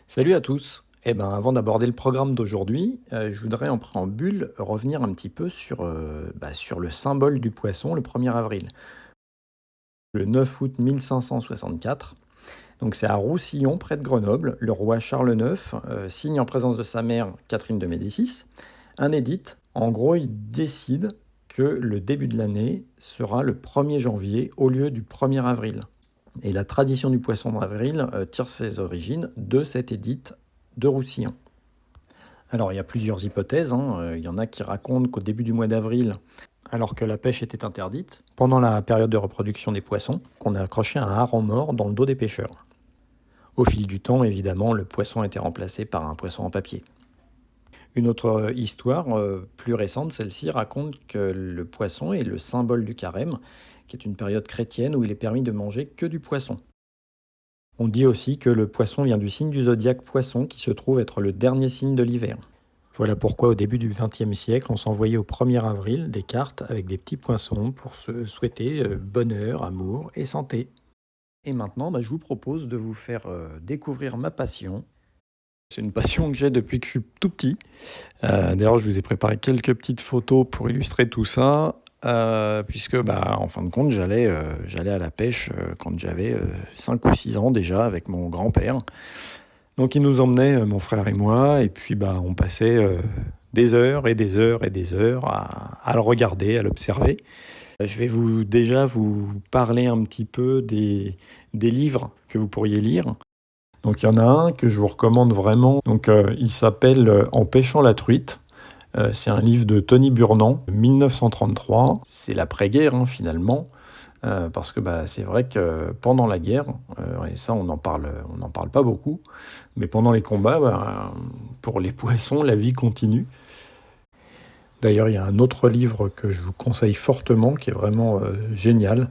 Salut à tous. Avant d'aborder le programme d'aujourd'hui, je voudrais en préambule revenir un petit peu sur le symbole du poisson, le 1er avril. Le 9 août 1564, donc c'est à Roussillon, près de Grenoble, le roi Charles IX signe en présence de sa mère Catherine de Médicis un édit. En gros, il décide que le début de l'année sera le 1er janvier au lieu du 1er avril. Et la tradition du poisson d'avril tire ses origines de cet édit de Roussillon. Alors il y a plusieurs hypothèses, il y en a qui racontent qu'au début du mois d'avril, alors que la pêche était interdite, pendant la période de reproduction des poissons, qu'on a accroché un hareng mort dans le dos des pêcheurs. Au fil du temps, évidemment, le poisson a été remplacé par un poisson en papier. Une autre histoire, plus récente, celle-ci, raconte que le poisson est le symbole du carême, qui est une période chrétienne où il est permis de manger que du poisson. On dit aussi que le poisson vient du signe du zodiaque poisson qui se trouve être le dernier signe de l'hiver. Voilà pourquoi au début du XXe siècle, on s'envoyait au 1er avril des cartes avec des petits poissons pour se souhaiter bonheur, amour et santé. Et maintenant, je vous propose de vous faire découvrir ma passion. C'est une passion que j'ai depuis que je suis tout petit. D'ailleurs, je vous ai préparé quelques petites photos pour illustrer tout ça. Puisque en fin de compte, j'allais à la pêche quand j'avais 5 ou 6 ans déjà avec mon grand-père. Donc il nous emmenait, mon frère et moi, et puis on passait des heures et des heures et des heures à le regarder, à l'observer. Je vais déjà vous parler un petit peu des livres que vous pourriez lire. Donc il y en a un que je vous recommande vraiment. Donc il s'appelle En pêchant la truite. C'est un livre de Tony Burnand, 1933. C'est l'après-guerre, finalement, parce que c'est vrai que pendant la guerre, et ça on n'en parle pas beaucoup, mais pendant les combats, pour les poissons, la vie continue. D'ailleurs, il y a un autre livre que je vous conseille fortement, qui est vraiment génial.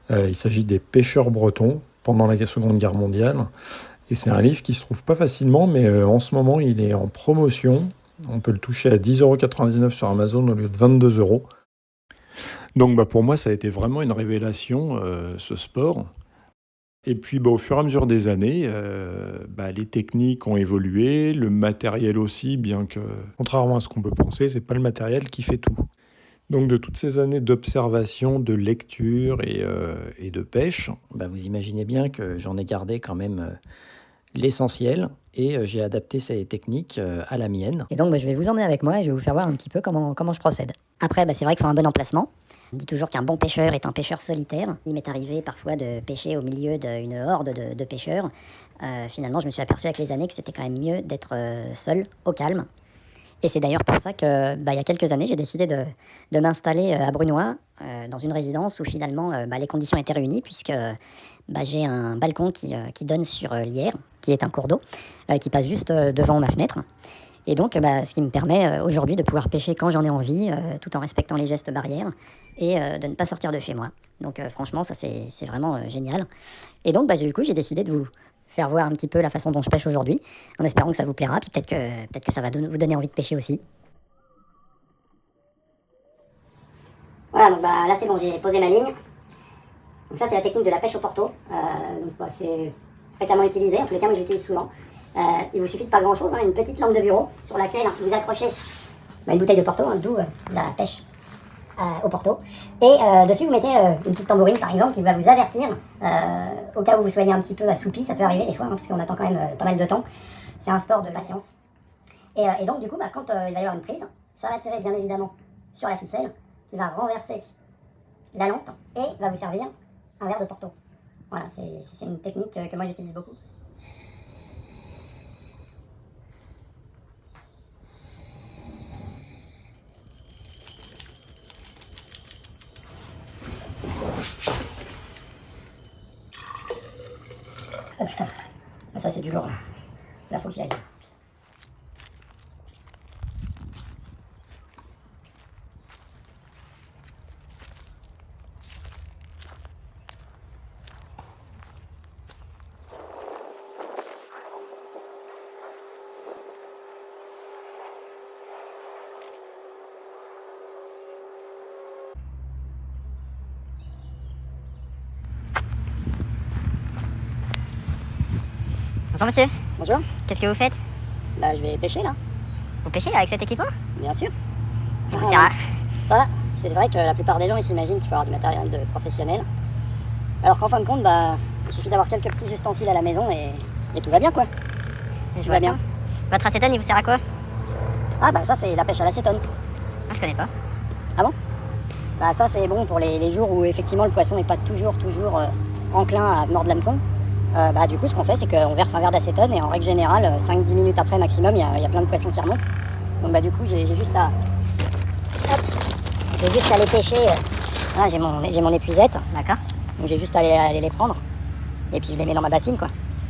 Il s'agit des pêcheurs bretons pendant la Seconde Guerre mondiale. Et c'est un livre qui se trouve pas facilement, mais en ce moment, il est en promotion. On peut le toucher à 10,99 € sur Amazon au lieu de 22 €. Donc pour moi, ça a été vraiment une révélation, ce sport. Et puis au fur et à mesure des années, les techniques ont évolué, le matériel aussi, bien que, contrairement à ce qu'on peut penser, c'est pas le matériel qui fait tout. Donc de toutes ces années d'observation, de lecture et de pêche, vous imaginez bien que j'en ai gardé quand même l'essentiel et j'ai adapté ces techniques à la mienne. Et donc, je vais vous emmener avec moi et je vais vous faire voir un petit peu comment je procède. Après, c'est vrai qu'il faut un bon emplacement. On dit toujours qu'un bon pêcheur est un pêcheur solitaire. Il m'est arrivé parfois de pêcher au milieu d'une horde de pêcheurs. Finalement, je me suis aperçu avec les années que c'était quand même mieux d'être seul, au calme. Et c'est d'ailleurs pour ça que, il y a quelques années, j'ai décidé de m'installer à Brunoy, dans une résidence où finalement les conditions étaient réunies, puisque j'ai un balcon qui donne sur l'Yerre, qui est un cours d'eau, qui passe juste devant ma fenêtre. Et donc, ce qui me permet aujourd'hui de pouvoir pêcher quand j'en ai envie, tout en respectant les gestes barrières, et de ne pas sortir de chez moi. Donc franchement, ça c'est vraiment génial. Et donc, du coup, j'ai décidé de vous faire voir un petit peu la façon dont je pêche aujourd'hui, en espérant que ça vous plaira, puis peut-être que ça va vous donner envie de pêcher aussi. Voilà, donc là c'est bon, j'ai posé ma ligne. Donc ça c'est la technique de la pêche au porto. C'est fréquemment utilisé, en tous les cas moi j'utilise souvent. Il vous suffit de pas grand chose, une petite lampe de bureau sur laquelle vous accrochez une bouteille de porto, d'où la pêche au porto. Et dessus vous mettez une petite tambourine par exemple qui va vous avertir au cas où vous soyez un petit peu assoupi, ça peut arriver des fois parce qu'on attend quand même pas mal de temps. C'est un sport de patience. Et donc du coup quand il va y avoir une prise, ça va tirer bien évidemment sur la ficelle qui va renverser la lampe et va vous servir un verre de porto. Voilà, c'est une technique que moi j'utilise beaucoup. Oh putain, ça c'est du lourd là. Là faut qu'il aille. Bonjour monsieur, Bonjour. qu'est-ce que vous faites? Bah, je vais pêcher là, Vous pêchez avec cet équipement? bien sûr. C'est rare. Ça, c'est vrai que la plupart des gens ils s'imaginent qu'il faut avoir du matériel de professionnel. Alors qu'en fin de compte, bah, il suffit d'avoir quelques petits ustensiles à la maison et tout va bien quoi. Je Tout vois va bien. ça. Votre acétone, il vous sert à quoi? Ah bah ça c'est la pêche à l'acétone. Ah, je connais pas. Bah ça c'est bon pour les jours où effectivement le poisson n'est pas toujours enclin à mordre l'hameçon. Bah du coup ce qu'on fait c'est qu'on verse un verre d'acétone et en règle générale 5-10 minutes après maximum il y a plein de poissons qui remontent. Donc bah du coup j'ai juste à aller pêcher. Voilà, j'ai mon épuisette, D'accord. donc j'ai juste à aller les prendre et puis je les mets dans ma bassine quoi.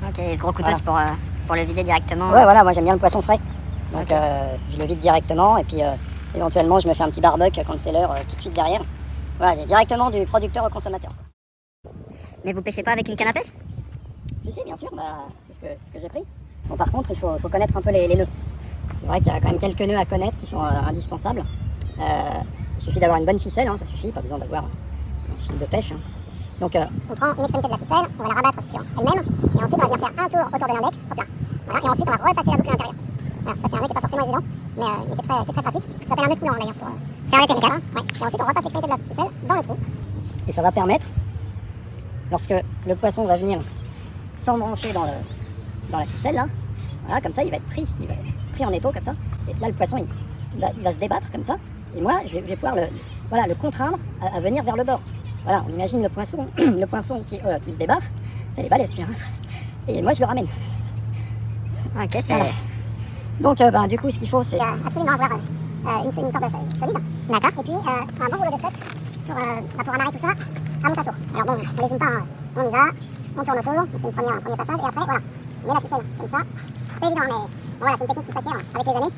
Ok, et ce gros couteau, Voilà. c'est pour le vider directement. Ouais voilà, moi j'aime bien le poisson frais. Donc Ok. je le vide directement et puis éventuellement je me fais un petit barbecue quand c'est l'heure tout de suite derrière. Voilà, directement du producteur au consommateur. Mais vous pêchez pas avec une canne à pêche? Si, bien sûr, bah, c'est ce que j'ai pris. Bon, par contre, il faut connaître un peu les nœuds. C'est vrai qu'il y a quand même quelques nœuds à connaître qui sont indispensables. Il suffit d'avoir une bonne ficelle, hein, ça suffit, pas besoin d'avoir un fil de pêche. Hein. Donc, On prend une extrémité de la ficelle, on va la rabattre sur elle-même, et ensuite on va venir faire un tour autour de l'index, hop là. Voilà, et ensuite on va repasser la boucle à l'intérieur. Voilà, ça c'est un nœud qui n'est pas forcément évident, mais qui est très pratique. Ça s'appelle un nœud coulant d'ailleurs. C'est un nœud efficace. Ouais. Et ensuite on repasse l'extrémité de la ficelle dans le trou. et ça va permettre, lorsque le poisson va venir s'embrancher dans la ficelle, là, voilà, comme ça, il va être pris en étau, comme ça. Et là, le poisson, il va se débattre, comme ça. Et moi, je vais pouvoir le contraindre à venir vers le bord. Voilà, on imagine le poisson, qui se débat, c'est les balais, celui-là. Et moi, je le ramène. Ok, c'est. Voilà. Donc, du coup, ce qu'il faut, c'est... Il y a absolument avoir une corde solide. D'accord. Et puis un bon rouleau de scotch pour amarrer tout ça à mon tasseau. Alors bon, on les zoome pas, hein. On y va, on tourne autour, on fait un premier passage et après, voilà, on met la ficelle comme ça. C'est pas évident, mais bon, voilà, c'est une technique qui s'acquiert avec les années.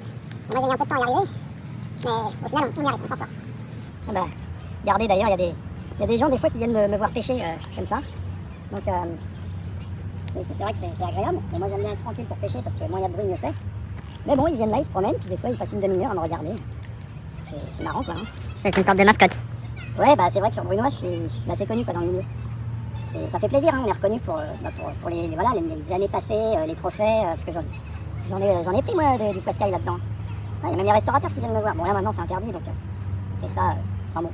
Bon, moi j'ai mis un peu de temps à y arriver, mais au final, on y arrive, on s'en sort. Ah bah, regardez, d'ailleurs, il y a des gens, des fois, qui viennent me voir pêcher comme ça. Donc, c'est vrai que c'est agréable. Et moi, j'aime bien être tranquille pour pêcher parce que moins il y a de bruit, mieux c'est. Mais bon, ils viennent là, ils se promènent, puis des fois, ils passent une demi-heure à me regarder. C'est marrant, quoi. Hein. C'est une sorte de mascotte. Ouais, bah c'est vrai que sur Brunois, je suis assez connu quoi, dans le milieu. Ça fait plaisir, hein, on est reconnu pour les années passées, les trophées, parce que j'en ai pris moi du poiscaille là-dedans. Il y a même les restaurateurs qui viennent me voir. Bon là maintenant c'est interdit, donc c'est ça, enfin bon.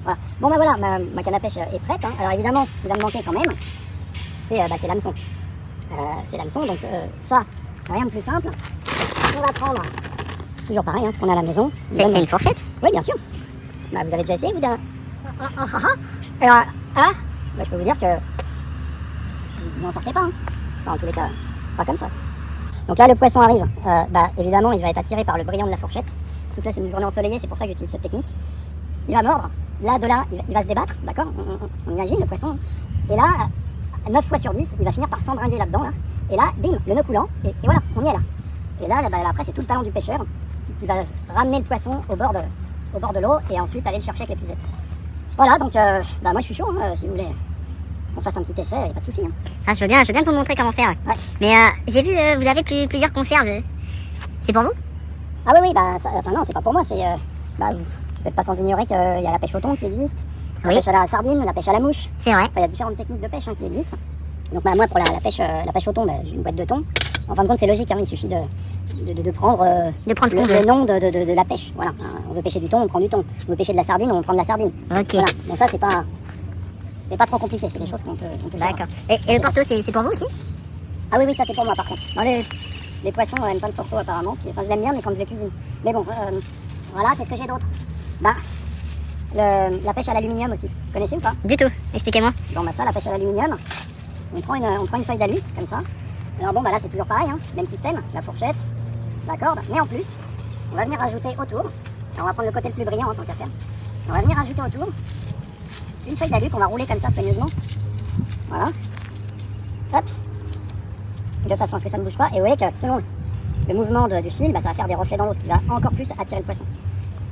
Voilà. Bon bah voilà, ma canne à pêche est prête. Hein. Alors évidemment, ce qui va me manquer quand même, c'est l'hameçon. C'est l'hameçon, donc ça, rien de plus simple. On va prendre, toujours pareil, hein, ce qu'on a à la maison. C'est une fourchette? Oui, bien sûr. Bah, vous avez déjà essayé, vous d'un... Alors, bah, je peux vous dire que vous n'en sortez pas. Hein. Enfin, en tous les cas, pas comme ça. Donc là, le poisson arrive. Évidemment, il va être attiré par le brillant de la fourchette. Parce que là, c'est une journée ensoleillée, c'est pour ça que j'utilise cette technique. Il va mordre. Là, de là, il va se débattre, d'accord, on imagine le poisson. Et là, 9 fois sur 10, il va finir par s'embringuer là-dedans. Là. Et là, bim, le nœud coulant. Et voilà, on y est là. Et là, après, c'est tout le talent du pêcheur qui va ramener le poisson au bord de l'eau et ensuite aller le chercher avec l'épuisette. Voilà, donc moi je suis chaud, hein, si vous voulez qu'on fasse un petit essai, y a pas de souci. Hein. Ah, je veux bien vous montrer comment faire. Ouais. Mais j'ai vu, vous avez plusieurs conserves. C'est pour vous? Ah oui, non, c'est pas pour moi, c'est... vous n'êtes pas sans ignorer qu'il y a la pêche au thon qui existe, la Oui. pêche à la sardine, la pêche à la mouche. C'est vrai. Enfin, il y a différentes techniques de pêche qui existent. Donc moi pour la pêche au thon, j'ai une boîte de thon. En fin de compte c'est logique, hein, il suffit de prendre, Ce qu'on veut. le nom de la pêche. Voilà. On veut pêcher du thon, on prend du thon. On veut pêcher de la sardine, on prend de la sardine. Ok. Voilà. Donc ça c'est pas trop compliqué, c'est des choses qu'on peut faire. D'accord. Et le porto, c'est pour vous aussi? Ah oui, ça c'est pour moi par contre. Non, les poissons n'aiment pas le porto apparemment. Enfin je l'aime bien mais quand je les cuisine. Mais bon, voilà, qu'est-ce que j'ai d'autre? La pêche à l'aluminium aussi. Vous connaissez ou pas? Du tout. Expliquez-moi. Bon ça, la pêche à l'aluminium, on prend une feuille d'alu, comme ça. Alors bon, là c'est toujours pareil, hein, même système, la fourchette, la corde, mais en plus, on va venir rajouter autour, alors on va prendre le côté le plus brillant en tant qu'à faire, on va venir rajouter autour une feuille d'alu qu'on va rouler comme ça soigneusement, voilà, hop, de façon à ce que ça ne bouge pas, et vous voyez que selon le mouvement du fil, ça va faire des reflets dans l'eau, ce qui va encore plus attirer le poisson.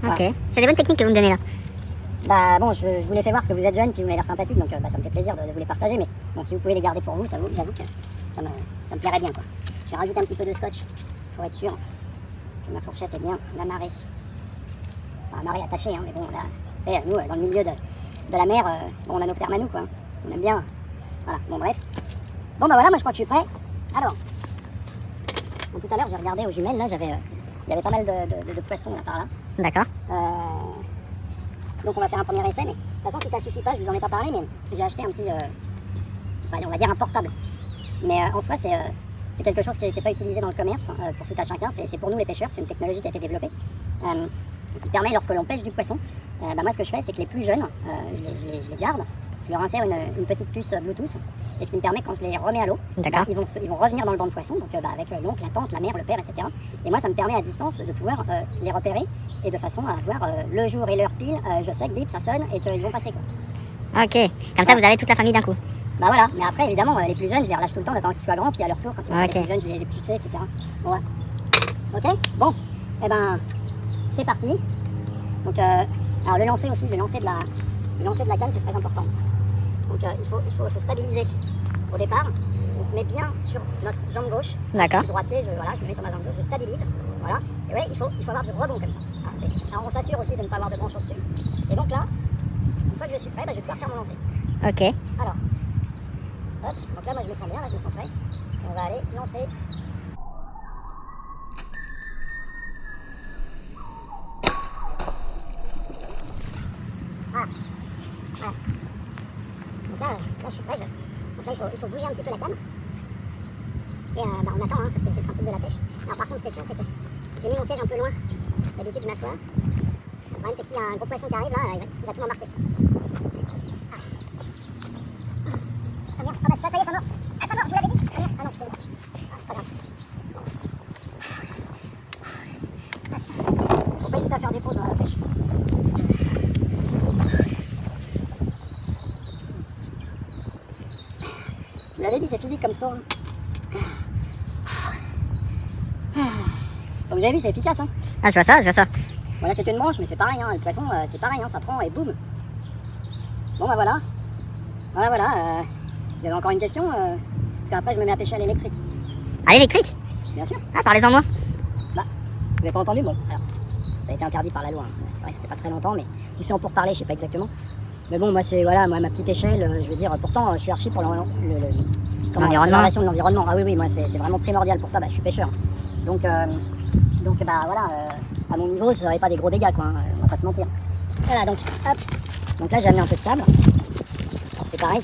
Ok. Voilà. C'est des bonnes techniques que vous me donnez là. Bon, je vous les fais voir parce que vous êtes jeunes puis vous avez l'air sympathique, donc ça me fait plaisir de vous les partager, mais bon, si vous pouvez les garder pour vous, j'avoue que ça me plairait bien, quoi. Je vais rajouter un petit peu de scotch pour être sûr que ma fourchette est bien amarrée. Enfin, amarrée, attachée, hein, mais bon, là, vous savez, nous, dans le milieu de la mer, on a nos termes à nous, quoi. On aime bien. Voilà, bon, bref. Bon, voilà, moi je crois que je suis prêt Alors, donc, tout à l'heure j'ai regardé aux jumelles, là il y avait pas mal de poissons là par là. D'accord. Donc on va faire un premier essai, mais de toute façon si ça suffit pas, je vous en ai pas parlé, mais j'ai acheté un petit, on va dire un portable. Mais en soi c'est quelque chose qui n'est pas utilisé dans le commerce pour tout à chacun, c'est pour nous les pêcheurs, c'est une technologie qui a été développée, qui permet lorsque l'on pêche du poisson, moi ce que je fais c'est que les plus jeunes, je les garde, je leur insère une petite puce Bluetooth, et ce qui me permet quand je les remets à l'eau, ils vont revenir dans le banc de poisson, donc avec l'oncle, la tante, la mère, le père, etc. Et moi ça me permet à distance de pouvoir les repérer, et de façon à voir le jour et l'heure pile, je sais que bip ça sonne et qu'ils vont passer quoi. Ok. Comme ça, vous avez toute la famille d'un coup. Bah voilà, mais après évidemment les plus jeunes je les relâche tout le temps, j'attends qu'ils soient grands, puis à leur tour quand ils vont Ok. être plus jeunes je les pousse, etc. Voilà. Ok, bon, et ben c'est parti. Donc alors le lancer aussi, le lancer de la canne c'est très important. Donc il faut se stabiliser au départ, on se met bien sur notre jambe gauche. D'accord. Je suis droitier, je me mets sur ma jambe gauche, je stabilise, voilà. Et ouais, il faut avoir du rebond comme ça. Alors on s'assure aussi de ne pas avoir de branche au-dessus. Et donc là, une fois que je suis prêt, je vais pouvoir faire mon lancer. Ok. Alors, hop, donc là moi je me sens bien, là je me sens prêt. Et on va aller lancer. Voilà. Donc là je suis prêt. Donc là il faut bouger un petit peu la canne. Et on attend, ça c'est le principe de la pêche. Alors par contre ce qui est chiant c'est que j'ai mis mon siège un peu loin. D'habitude je m'assois. Le problème c'est que s'il y a un gros poisson qui arrive là, il va tout m'embarquer. Ah merde, ça y est, ça mord. Ah ça mord, je vous l'avais dit. Ah merde, ah non, je peux le c'est pas grave. Faut pas hésiter à faire des pauses dans la pêche. Je vous l'avais dit, c'est physique comme sport. Donc vous avez vu, c'est efficace. Hein. Ah, je vois ça, je vois ça. Voilà, c'est une branche, mais c'est pareil. Hein. Le poisson, c'est pareil, hein. Ça prend et boum. Bon, bah voilà. Voilà. Vous avez encore une question parce qu'après, je me mets à pêcher à l'électrique. À l'électrique? Bien sûr. Ah, parlez-en moi. Bah, vous avez pas entendu? Bon, alors, ça a été interdit par la loi. Hein. C'est vrai que c'était pas très longtemps, mais ou c'est en pourparler, je sais pas exactement. Mais bon, moi, c'est voilà, ma petite échelle, je veux dire, pourtant, je suis archi pour L'environnement. la préservation de l'environnement. Ah oui, moi, c'est vraiment primordial pour ça. Bah, je suis pêcheur. Donc bah voilà, à mon niveau, je n'aurais pas des gros dégâts, quoi. Hein, on va pas se mentir. Voilà, donc, hop. Donc là, j'ai amené un peu de câble. Alors, c'est pareil,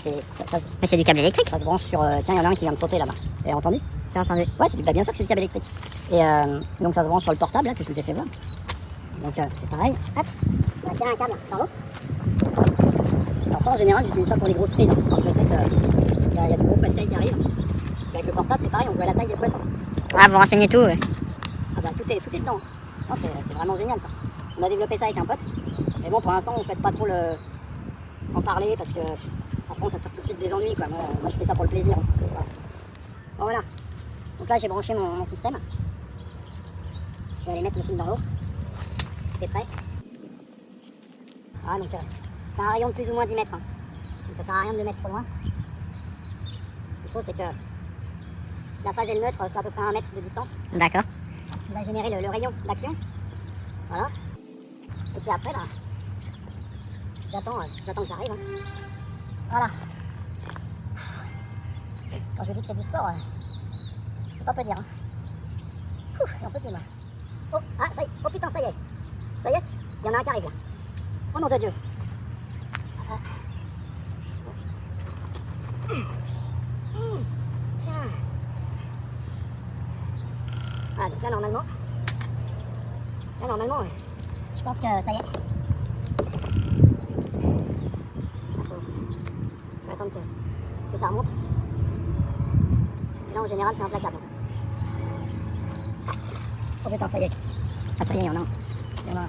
Mais c'est du câble électrique. ça se branche sur. Tiens, il y en a un qui vient de sauter là-bas. Vous avez entendu? J'ai entendu. Ouais, bah, bien sûr que c'est du câble électrique. Et donc, ça se branche sur le portable là, que je vous ai fait voir. Donc, c'est pareil. Hop. On va tirer un câble sur l'eau. Alors, ça, en général, j'utilise ça pour les grosses prises. Hein. Je sais qu'il y a de gros pascailles qui arrivent. Et avec le portable, c'est pareil, on voit la taille des poissons. Ah, vous renseignez tout. Ouais. Ah bah tout est dedans. Non, c'est vraiment génial ça. On a développé ça avec un pote. Mais bon, pour l'instant, on ne fait pas trop en parler parce que après on s'attire tout de suite des ennuis quoi. Moi je fais ça pour le plaisir. Voilà. Bon voilà. Donc là j'ai branché mon système. Je vais aller mettre le fil dans l'eau. C'est prêt. Ah donc c'est un rayon de plus ou moins 10 mètres. Hein. Donc ça sert à rien de le mettre trop loin. Ce qu'il faut c'est que la phase et le neutre soit à peu près à 1 mètre de distance. D'accord. Qui va générer le rayon d'action. Voilà. Et puis après, bah, j'attends que ça arrive. Hein. Voilà. Quand je vous dis que c'est du sport, c'est pas peu dire. Hein. J'en peux plus, moi. Oh, ah, ça y est. Oh putain, ça y est. Ça y est, il y en a un qui arrive là. Oh nom de Dieu. Tiens. Ah, donc là, normalement, je pense que ça y est. Faut attendre que ça remonte. Et là, en général, c'est implacable. Oh putain, ça y est. Ah, ça y est, il y en a un. Il y en a un.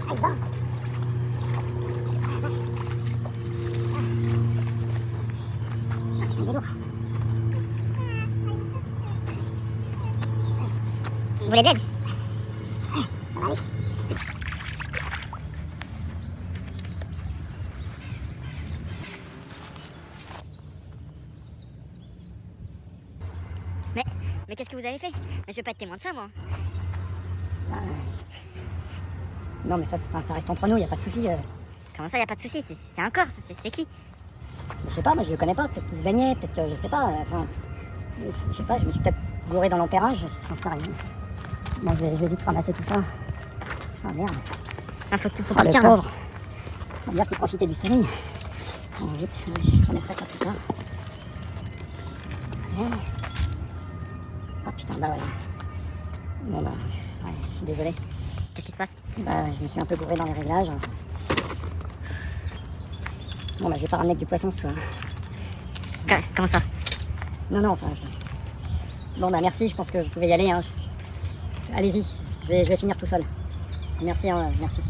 Ah, il va. Ah, vache. Il est lourd. Vous voulez d'aide? Ça va aller. Mais qu'est-ce que vous avez fait? Je veux pas être témoin de ça, moi. Non mais ça reste entre nous, y a pas de souci. Comment ça, y a pas de souci? C'est un corps, c'est qui? Je sais pas, moi je le connais pas, peut-être qu'il se baignait, peut-être que je sais pas, enfin, je sais pas, je me suis peut-être gouré dans l'ampérage, j'en sais rien. Bon, je vais vite ramasser tout ça. Ah merde. Ah, faut Ah, le partir. pauvre. On va dire qu'il profitait du soleil. Bon, vite, je ramasserai ça plus tard. Ouais. Oh putain, bah voilà. Bon bah, ouais, je suis désolé. Qu'est-ce qui se passe? Bah, je me suis un peu gouré dans les réglages. Bon bah, je vais pas ramener que du poisson ce soir. Comment ça? Non, enfin, bon bah merci, je pense que vous pouvez y aller, hein. Allez-y, je vais finir tout seul. Merci, hein, merci.